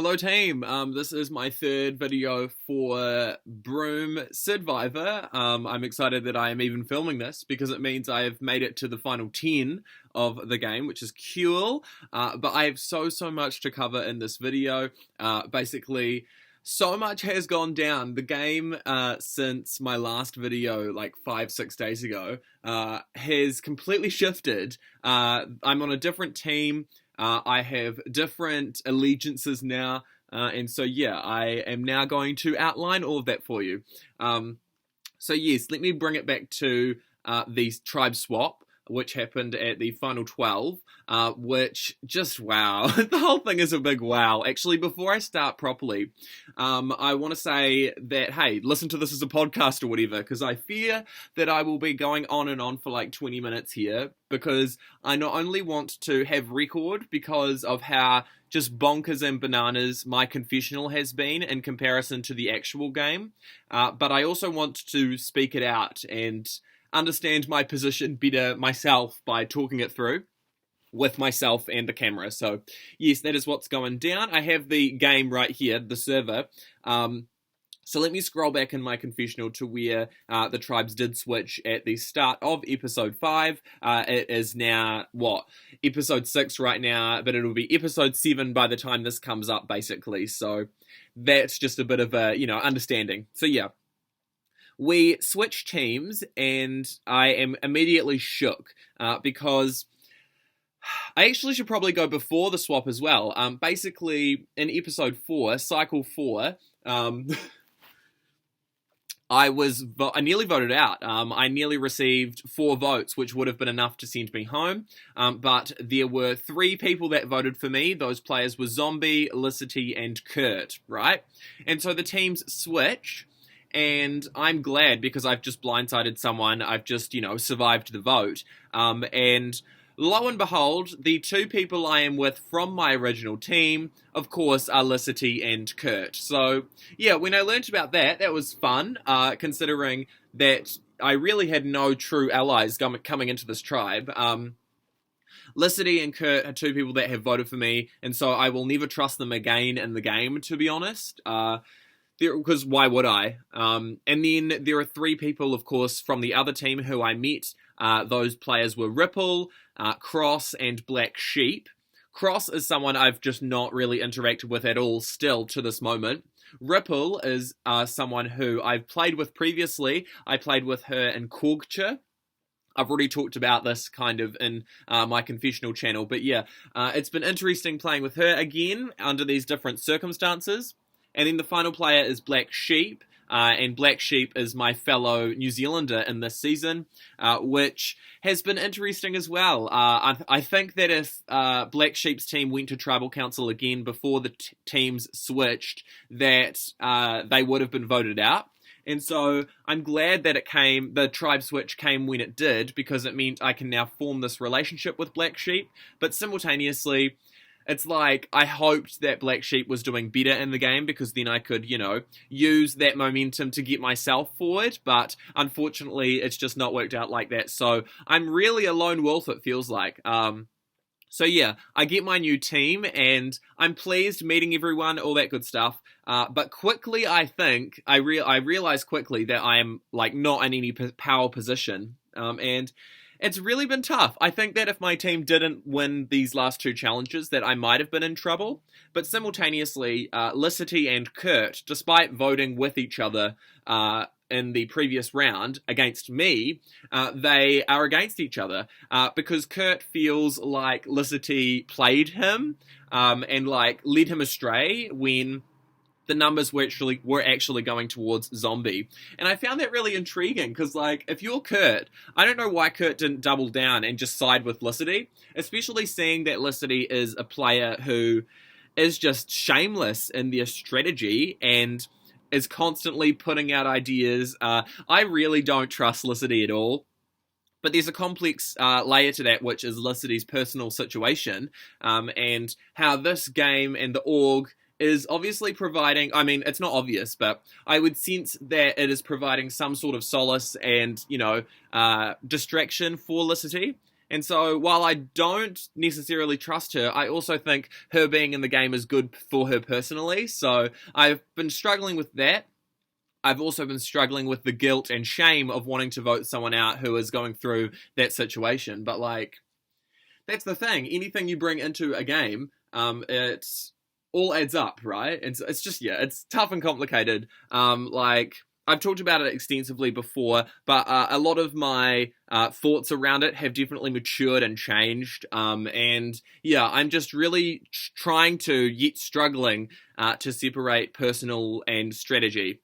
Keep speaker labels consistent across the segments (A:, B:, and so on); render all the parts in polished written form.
A: Hello team, this is my third video for Broome Sydvivor. I'm excited that I am even filming this because it means I have made it to the final 10 of the game, which is cool. But I have so much to cover in this video. Basically, so much has gone down. The game, since my last video, like 5-6 days ago, has completely shifted. I'm on a different team. I have different allegiances now, and so yeah, I am now going to outline all of that for you. So yes, let me bring it back to the tribe swap, which happened at the final 12, which just wow. The whole thing is a big wow. Actually, before I start properly, I want to say that, hey, listen to this as a podcast or whatever, because I fear that I will be going on and on for like 20 minutes here, because I not only want to have record because of how just bonkers and bananas my confessional has been in comparison to the actual game, but I also want to speak it out and understand my position better myself by talking it through with myself and the camera. So yes, that is what's going down. I have the game right here, the server. So let me scroll back in my confessional to where the tribes did switch at the start of episode 5. It is now, episode 6 right now, but it'll be episode 7 by the time this comes up, basically. So that's just a bit of a, understanding. So yeah. We switched teams, and I am immediately shook because I actually should probably go before the swap as well. Basically, in episode 4, cycle 4, I nearly voted out. I nearly received 4 votes, which would have been enough to send me home. But there were 3 people that voted for me. Those players were Zombie, Licity, and Kurt, right? And so the teams switch. And I'm glad because I've just blindsided someone. I've just, survived the vote. And lo and behold, the 2 people I am with from my original team, of course, are Licity and Kurt. So, yeah, when I learnt about that, that was fun, considering that I really had no true allies coming into this tribe. Licity and Kurt are 2 people that have voted for me, and so I will never trust them again in the game, to be honest. Because why would I? And then there are 3 people, of course, from the other team who I met. Those players were Ripple, Cross, and Black Sheep. Cross is someone I've just not really interacted with at all still to this moment. Ripple is someone who I've played with previously. I played with her in Korgcha. I've already talked about this kind of in my confessional channel. But yeah, it's been interesting playing with her again under these different circumstances. And then the final player is Black Sheep, and Black Sheep is my fellow New Zealander in this season, which has been interesting as well. I think that if Black Sheep's team went to Tribal Council again before the teams switched, that they would have been voted out. And so I'm glad that the tribe switch came when it did, because it meant I can now form this relationship with Black Sheep, but simultaneously, it's like, I hoped that Black Sheep was doing better in the game because then I could, use that momentum to get myself forward. But unfortunately, it's just not worked out like that. So I'm really a lone wolf, it feels like. So yeah, I get my new team and I'm pleased meeting everyone, all that good stuff. But quickly, I think, I realize quickly that I am like not in any power position. And it's really been tough. I think that if my team didn't win these last 2 challenges, that I might have been in trouble. But simultaneously, Licity and Kurt, despite voting with each other in the previous round against me, they are against each other because Kurt feels like Licity played him and like led him astray when the numbers were actually going towards Zombie. And I found that really intriguing, because, like, if you're Kurt, I don't know why Kurt didn't double down and just side with Licity, especially seeing that Licity is a player who is just shameless in their strategy and is constantly putting out ideas. I really don't trust Licity at all. But there's a complex layer to that, which is Licity's personal situation, and how this game and the org is obviously providing, it's not obvious, but I would sense that it is providing some sort of solace and, distraction for Licity. And so while I don't necessarily trust her, I also think her being in the game is good for her personally. So I've been struggling with that. I've also been struggling with the guilt and shame of wanting to vote someone out who is going through that situation. But like, that's the thing. Anything you bring into a game, it's all adds up, right? It's just, yeah, it's tough and complicated. Like, I've talked about it extensively before, but a lot of my thoughts around it have definitely matured and changed. And yeah, I'm just really trying to, yet struggling to separate personal and strategy.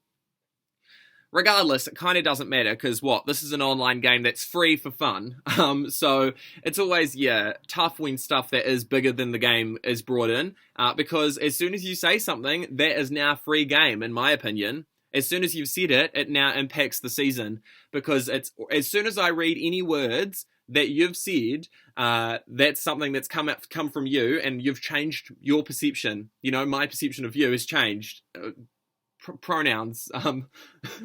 A: Regardless, it kind of doesn't matter because this is an online game that's free for fun. So it's always, yeah, tough when stuff that is bigger than the game is brought in because as soon as you say something, that is now free game, in my opinion. As soon as you've said it, it now impacts the season because it's as soon as I read any words that you've said, that's something that's come from you and you've changed your perception. You know, my perception of you has changed. Pronouns,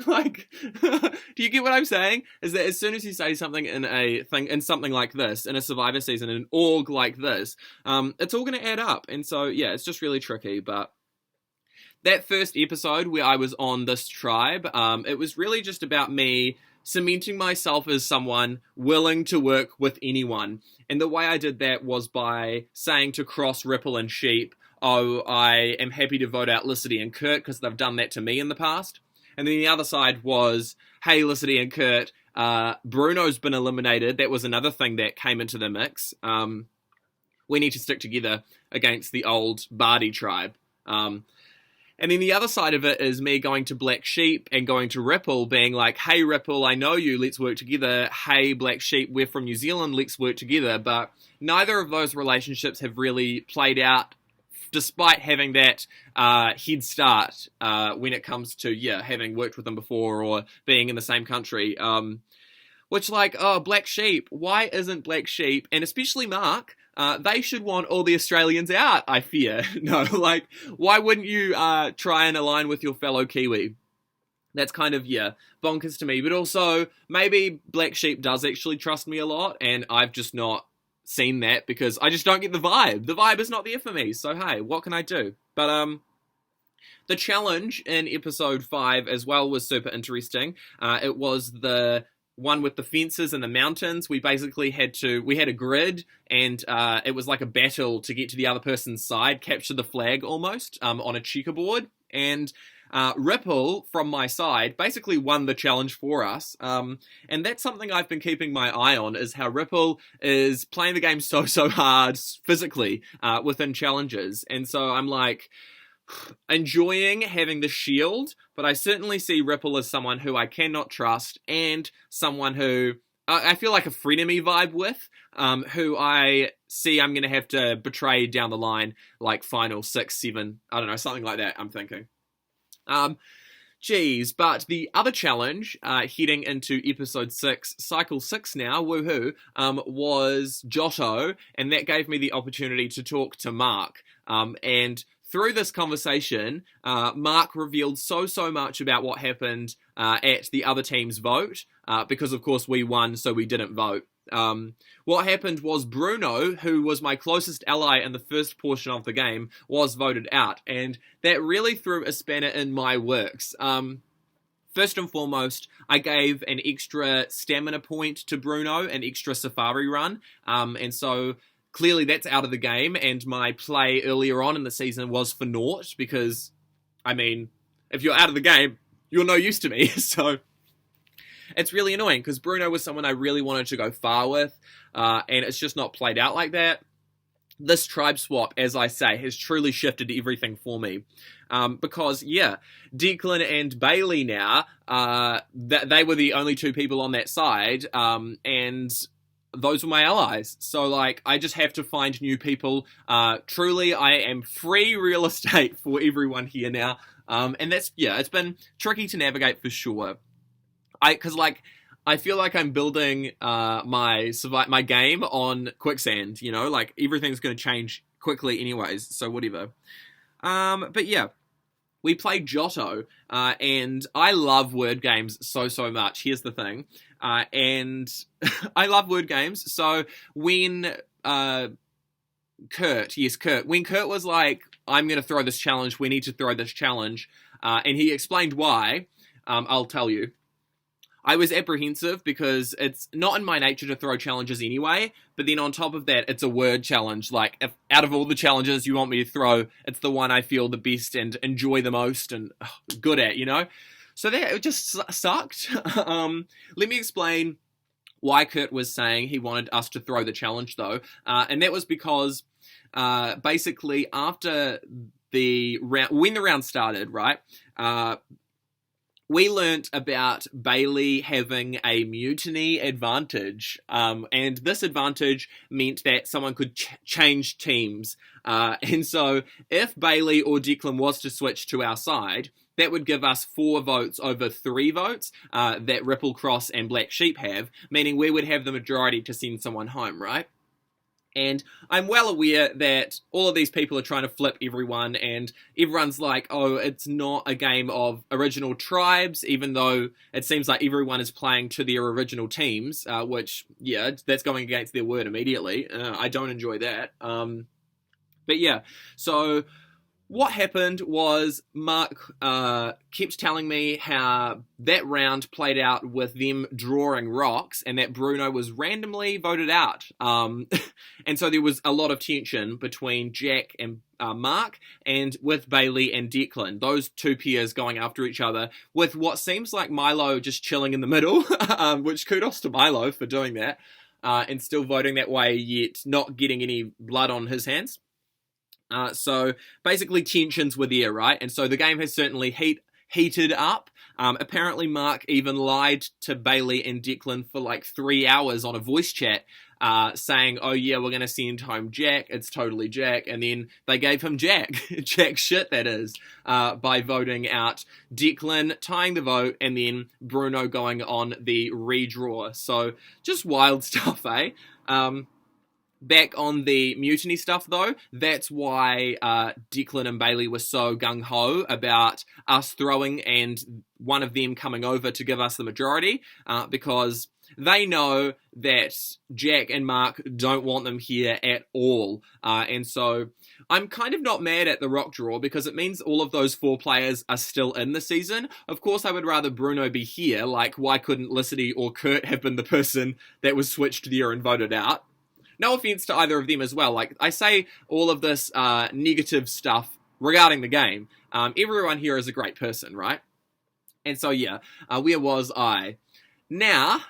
A: like, do you get what I'm saying? Is that as soon as you say something in something like this, in a Survivor season, in an org like this, it's all going to add up. And so, yeah, it's just really tricky. But that first episode where I was on this tribe, it was really just about me cementing myself as someone willing to work with anyone. And the way I did that was by saying to Cross, Ripple, and Sheep, oh, I am happy to vote out Licity and Kurt because they've done that to me in the past. And then the other side was, hey, Licity and Kurt, Bruno's been eliminated. That was another thing that came into the mix. We need to stick together against the old Bardi tribe. And then the other side of it is me going to Black Sheep and going to Ripple, being like, hey, Ripple, I know you, let's work together. Hey, Black Sheep, we're from New Zealand, let's work together. But neither of those relationships have really played out despite having that head start when it comes to, yeah, having worked with them before or being in the same country. Which, like, Black Sheep, why isn't Black Sheep, and especially Mark, they should want all the Australians out, I fear. No, like, why wouldn't you try and align with your fellow Kiwi? That's kind of, yeah, bonkers to me. But also, maybe Black Sheep does actually trust me a lot, and I've just not seen that because I just don't get the vibe. The vibe is not there for me. So hey, what can I do? But the challenge in episode 5 as well was super interesting. It was the one with the fences and the mountains. We basically had a grid and it was like a battle to get to the other person's side, capture the flag almost on a checkerboard. And Ripple, from my side, basically won the challenge for us. And that's something I've been keeping my eye on, is how Ripple is playing the game so hard physically within challenges. And so I'm like enjoying having the shield, but I certainly see Ripple as someone who I cannot trust and someone who I feel like a frenemy vibe with, who I see I'm going to have to betray down the line, like final 6, 7, I don't know, something like that, I'm thinking. But the other challenge, heading into episode 6, cycle 6 now, woohoo, was Giotto, and that gave me the opportunity to talk to Mark. And through this conversation, Mark revealed so much about what happened at the other team's vote, because of course we won, so we didn't vote. What happened was Bruno, who was my closest ally in the first portion of the game, was voted out, and that really threw a spanner in my works. First and foremost, I gave an extra stamina point to Bruno, an extra safari run, and so clearly that's out of the game, and my play earlier on in the season was for naught, because, I mean, if you're out of the game, you're no use to me, so it's really annoying, because Bruno was someone I really wanted to go far with, and it's just not played out like that. This tribe swap, as I say, has truly shifted everything for me. Because, yeah, Declan and Bailey now, they were the only two people on that side, and those were my allies. So, like, I just have to find new people. Truly, I am free real estate for everyone here now. And that's, yeah, it's been tricky to navigate for sure. Because I feel like I'm building my game on quicksand, you know? Like, everything's going to change quickly anyways, so whatever. But yeah, we played Giotto, and I love word games so much. Here's the thing, and I love word games. So when when Kurt was like, "I'm going to throw this challenge. We need to throw this challenge," and he explained why. I'll tell you. I was apprehensive because it's not in my nature to throw challenges anyway, but then on top of that, it's a word challenge. Like, if out of all the challenges you want me to throw, it's the one I feel the best and enjoy the most and good at, you know? So that, it just sucked. Let me explain why Kurt was saying he wanted us to throw the challenge, though. And that was because, basically, after the round, when the round started, right, we learnt about Bailey having a mutiny advantage, and this advantage meant that someone could change teams. And so if Bailey or Declan was to switch to our side, that would give us 4 votes over 3 votes that Ripple Cross and Black Sheep have, meaning we would have the majority to send someone home, right? And I'm well aware that all of these people are trying to flip everyone, and everyone's like, oh, it's not a game of original tribes, even though it seems like everyone is playing to their original teams, which, yeah, that's going against their word immediately. I don't enjoy that. But yeah, so what happened was Mark kept telling me how that round played out with them drawing rocks and that Bruno was randomly voted out. And so there was a lot of tension between Jack and Mark and with Bailey and Declan, those two peers going after each other, with what seems like Milo just chilling in the middle, which kudos to Milo for doing that, and still voting that way, yet not getting any blood on his hands. So basically tensions were there, right? And so the game has certainly heated up. Apparently Mark even lied to Bailey and Declan for like 3 hours on a voice chat, saying, oh yeah, we're going to send home Jack. It's totally Jack. And then they gave him Jack. Jack shit, that is, by voting out Declan, tying the vote, and then Bruno going on the redraw. So just wild stuff, eh? Back on the mutiny stuff, though, that's why Declan and Bailey were so gung-ho about us throwing and one of them coming over to give us the majority, because they know that Jack and Mark don't want them here at all. And so I'm kind of not mad at the rock draw because it means all of those 4 players are still in the season. Of course, I would rather Bruno be here. Like, why couldn't Licity or Kurt have been the person that was switched there and voted out? No offense to either of them as well. Like, I say all of this negative stuff regarding the game. Everyone here is a great person, right? And so, yeah, where was I? Now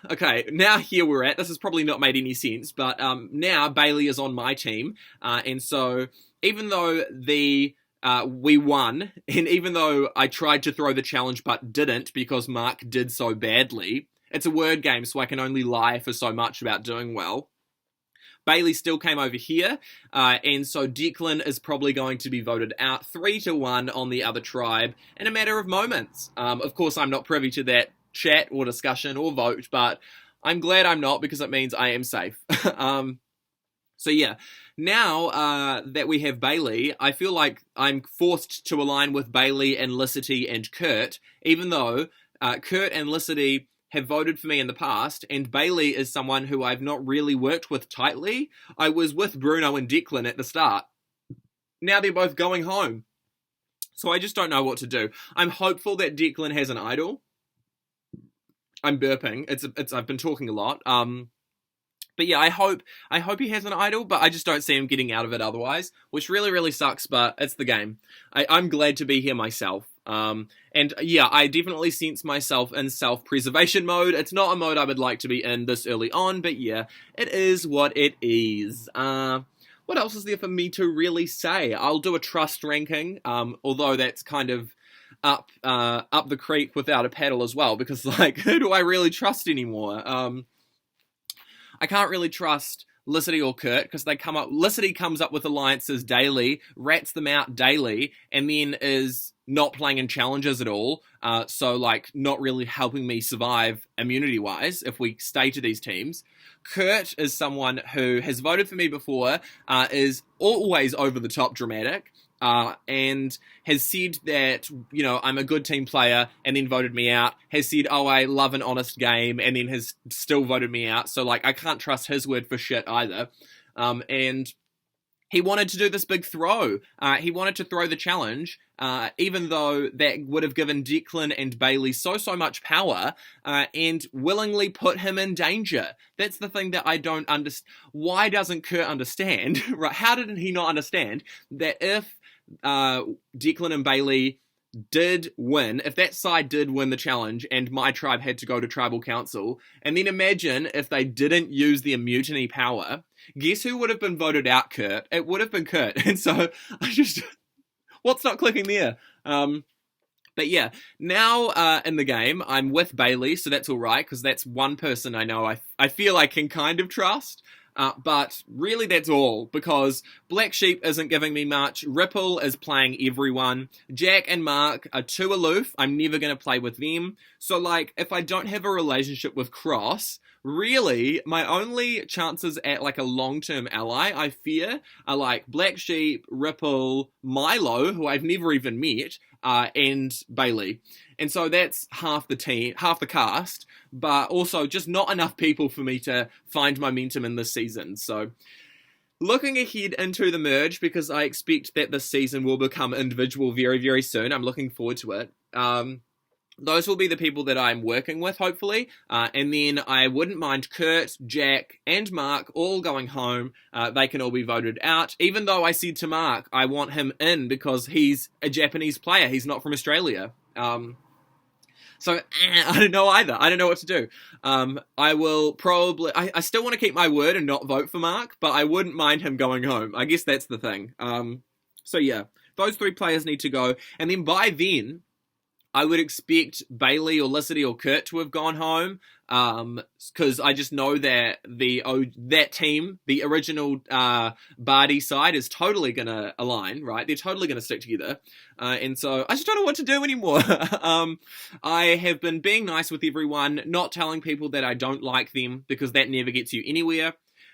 A: here we're at. This has probably not made any sense, but now Bailey is on my team. And so, even though we won, and even though I tried to throw the challenge but didn't because Mark did so badly, it's a word game, so I can only lie for so much about doing well. Bailey still came over here, and so Declan is probably going to be voted out 3-1 on the other tribe in a matter of moments. Of course, I'm not privy to that chat or discussion or vote, but I'm glad I'm not because it means I am safe. So yeah, now that we have Bailey, I feel like I'm forced to align with Bailey and Licity and Kurt, even though Kurt and Licity have voted for me in the past, and Bailey is someone who I've not really worked with tightly. I was with Bruno and Declan at the start. Now they're both going home. So I just don't know what to do. I'm hopeful that Declan has an idol. I'm burping. I've been talking a lot. But yeah, I hope he has an idol, but I just don't see him getting out of it otherwise, which really, really sucks, but it's the game. I'm glad to be here myself. And yeah, I definitely sense myself in self-preservation mode. It's not a mode I would like to be in this early on, but yeah, it is what it is. What else is there for me to really say? I'll do a trust ranking, although that's kind of up the creek without a paddle as well, because like, who do I really trust anymore? I can't really trust Licity or Kurt because Licity comes up with alliances daily, rats them out daily, and then is not playing in challenges at all. So like not really helping me survive immunity wise if we stay to these teams. Kurt is someone who has voted for me before, is always over the top dramatic, and has said that, you know, I'm a good team player and then voted me out, has said, oh, I love an honest game, and then has still voted me out. So, like, I can't trust his word for shit either. And he wanted to do this big throw. He wanted to throw the challenge, even though that would have given Declan and Bailey so much power, and willingly put him in danger. That's the thing that I don't understand. Why doesn't Kurt understand? Right? How did he not understand that if Declan and Bailey did win, if that side did win the challenge and my tribe had to go to tribal council, and then imagine if they didn't use their mutiny power, guess who would have been voted out, Kurt? It would have been Kurt. And so what's not clicking there? But yeah, now in the game, I'm with Bailey, so that's all right, because that's one person I know I feel I can kind of trust. But really that's all, because Black Sheep isn't giving me much, Ripple is playing everyone, Jack and Mark are too aloof, I'm never going to play with them, so like, if I don't have a relationship with Cross, really, my only chances at like a long-term ally, I fear, are like Black Sheep, Ripple, Milo, who I've never even met, and Bailey. And so that's half the team, half the cast, but also just not enough people for me to find momentum in this season. So looking ahead into the merge, because I expect that this season will become individual very, very soon. I'm looking forward to it. Those will be the people that I'm working with, hopefully. And then I wouldn't mind Kurt, Jack, and Mark all going home. They can all be voted out. Even though I said to Mark, I want him in because he's a Japanese player. He's not from Australia. So I don't know either. I don't know what to do. I will probably... I still want to keep my word and not vote for Mark, but I wouldn't mind him going home. I guess that's the thing. So yeah, those three players need to go. And then by then, I would expect Bailey or Licity or Kurt to have gone home, because I just know that that team, the original Bardi side, is totally going to align, right? They're totally going to stick together, and so I just don't know what to do anymore. I have been being nice with everyone, not telling people that I don't like them, because that never gets you anywhere.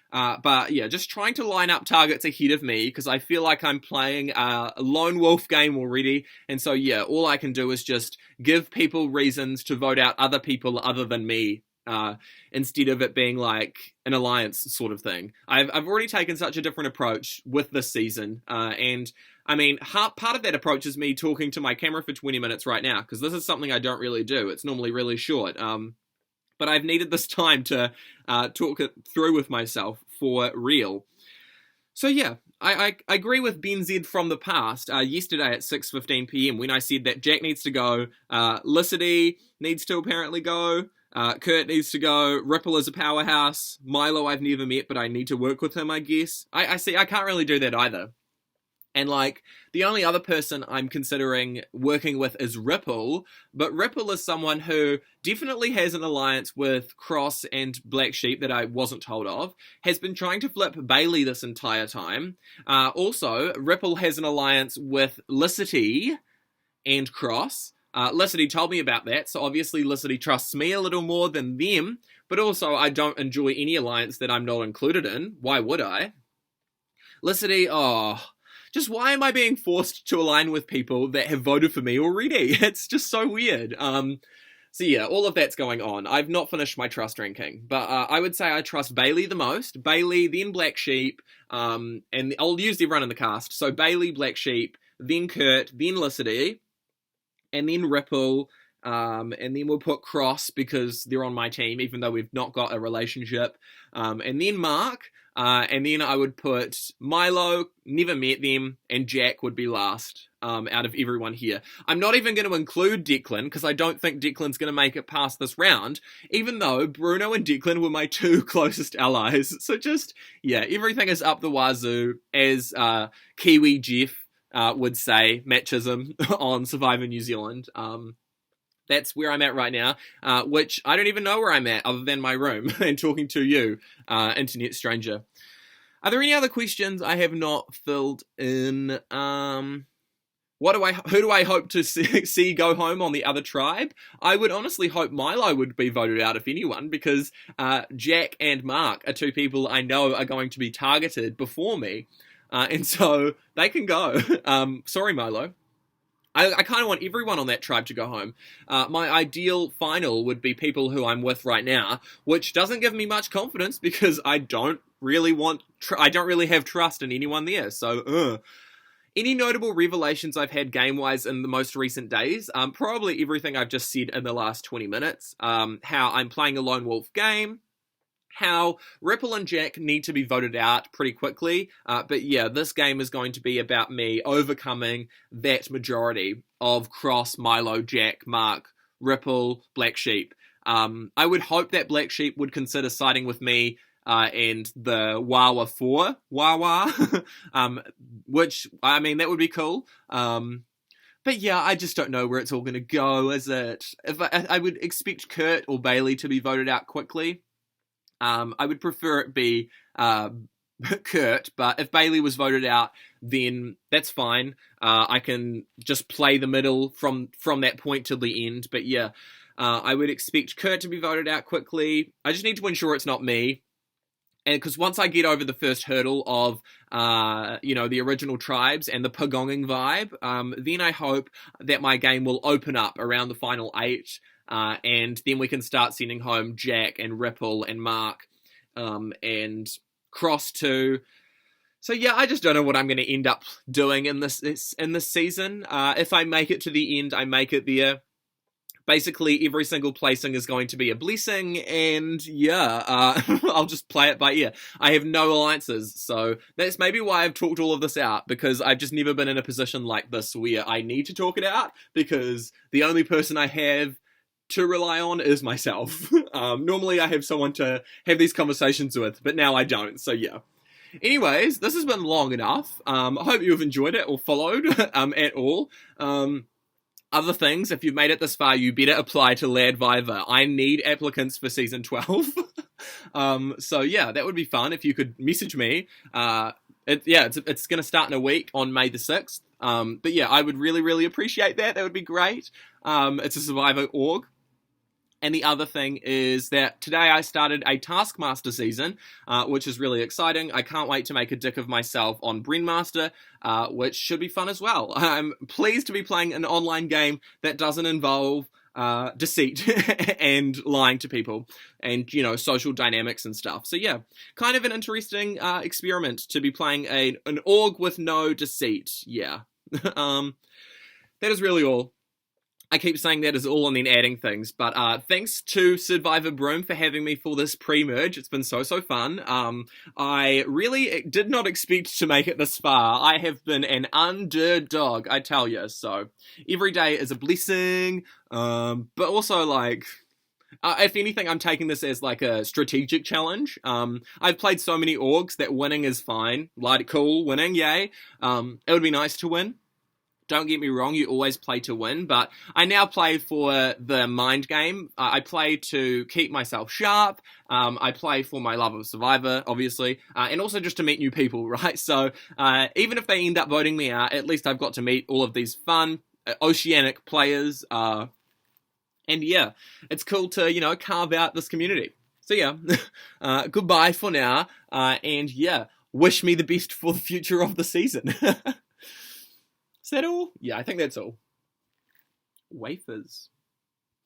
A: But yeah, just trying to line up targets ahead of me, because I feel like I'm playing a lone wolf game already. And so yeah, all I can do is just give people reasons to vote out other people other than me, instead of it being like an alliance sort of thing. I've already taken such a different approach with this season, and I mean, part of that approach is me talking to my camera for 20 minutes right now, because this is something I don't really do. It's normally really short. But I've needed this time to talk it through with myself for real. So yeah, I agree with Ben Z from the past, yesterday at 6:15 PM, when I said that Jack needs to go, Licity needs to apparently go, Kurt needs to go, Ripple is a powerhouse, Milo I've never met, but I need to work with him, I guess. I see, I can't really do that either. And like, the only other person I'm considering working with is Ripple, but Ripple is someone who definitely has an alliance with Cross and Black Sheep that I wasn't told of, has been trying to flip Bailey this entire time. Also, Ripple has an alliance with Licity and Cross. Licity told me about that, so obviously Licity trusts me a little more than them, but also I don't enjoy any alliance that I'm not included in. Why would I? Licity, just why am I being forced to align with people that have voted for me already? It's just so weird. So yeah, all of that's going on. I've not finished my trust ranking, but I would say I trust Bailey the most. Bailey, then Black Sheep, and I'll use everyone in the cast. So Bailey, Black Sheep, then Kurt, then Licity, and then Ripple, and then we'll put Cross because they're on my team, even though we've not got a relationship, and then Mark. And then I would put Milo, never met them, and Jack would be last out of everyone here. I'm not even going to include Declan, because I don't think Declan's going to make it past this round, even though Bruno and Declan were my two closest allies. So just, yeah, everything is up the wazoo, as Kiwi Jeff would say, Matt Chisholm on Survivor New Zealand. That's where I'm at right now, which I don't even know where I'm at other than my room and talking to you, internet stranger. Are there any other questions I have not filled in? Who do I hope to see go home on the other tribe? I would honestly hope Milo would be voted out, if anyone, because Jack and Mark are two people I know are going to be targeted before me. and so they can go. Sorry, Milo. I kind of want everyone on that tribe to go home. My ideal final would be people who I'm with right now, which doesn't give me much confidence because I don't really have trust in anyone there. So, Any notable revelations I've had game-wise in the most recent days? Probably everything I've just said in the last 20 minutes. How I'm playing a lone wolf game, how Ripple and Jack need to be voted out pretty quickly. But yeah, this game is going to be about me overcoming that majority of Cross, Milo, Jack, Mark, Ripple, Black Sheep. I would hope that Black Sheep would consider siding with me and the Wawa 4, Wawa, which, I mean, that would be cool. But yeah, I just don't know where it's all going to go, is it? If I would expect Kurt or Bailey to be voted out quickly. I would prefer it be Kurt, but if Bailey was voted out, then that's fine. I can just play the middle from that point till the end. But yeah, I would expect Kurt to be voted out quickly. I just need to ensure it's not me. And because once I get over the first hurdle of, the original tribes and the pagonging vibe, then I hope that my game will open up around the final 8. And then we can start sending home Jack and Ripple and Mark and Cross too. So yeah, I just don't know what I'm going to end up doing in this season. If I make it to the end, I make it there. Basically, every single placing is going to be a blessing, and yeah, I'll just play it by ear. I have no alliances, so that's maybe why I've talked all of this out, because I've just never been in a position like this where I need to talk it out, because the only person I have to rely on is myself. Normally I have someone to have these conversations with, but now I don't, so yeah. Anyways, this has been long enough. I hope you've enjoyed it or followed at all. Other things, if you've made it this far, you better apply to Sydvivor. I need applicants for season 12. So yeah, that would be fun if you could message me. It's going to start in a week on May the 6th. But yeah, I would really, really appreciate that. That would be great. It's a Survivor org. And the other thing is that today I started a Taskmaster season, which is really exciting. I can't wait to make a dick of myself on Brandmaster, which should be fun as well. I'm pleased to be playing an online game that doesn't involve deceit and lying to people and, social dynamics and stuff. So yeah, kind of an interesting experiment to be playing an org with no deceit. Yeah. That is really all. I keep saying that is all and then adding things, but thanks to Sydvivor Broome for having me for this pre-merge. It's been so fun. I really did not expect to make it this far. I have been an underdog, I tell you. So every day is a blessing, but also if anything, I'm taking this as like a strategic challenge. I've played so many orgs that winning is fine. Cool, winning, yay. It would be nice to win. Don't get me wrong, you always play to win, but I now play for the mind game. I play to keep myself sharp. I play for my love of Survivor, obviously, and also just to meet new people, right? So even if they end up voting me out, at least I've got to meet all of these fun, oceanic players. And yeah, it's cool to, carve out this community. So yeah, goodbye for now. And yeah, wish me the best for the future of the season. Is that all? Yeah, I think that's all. Wafers.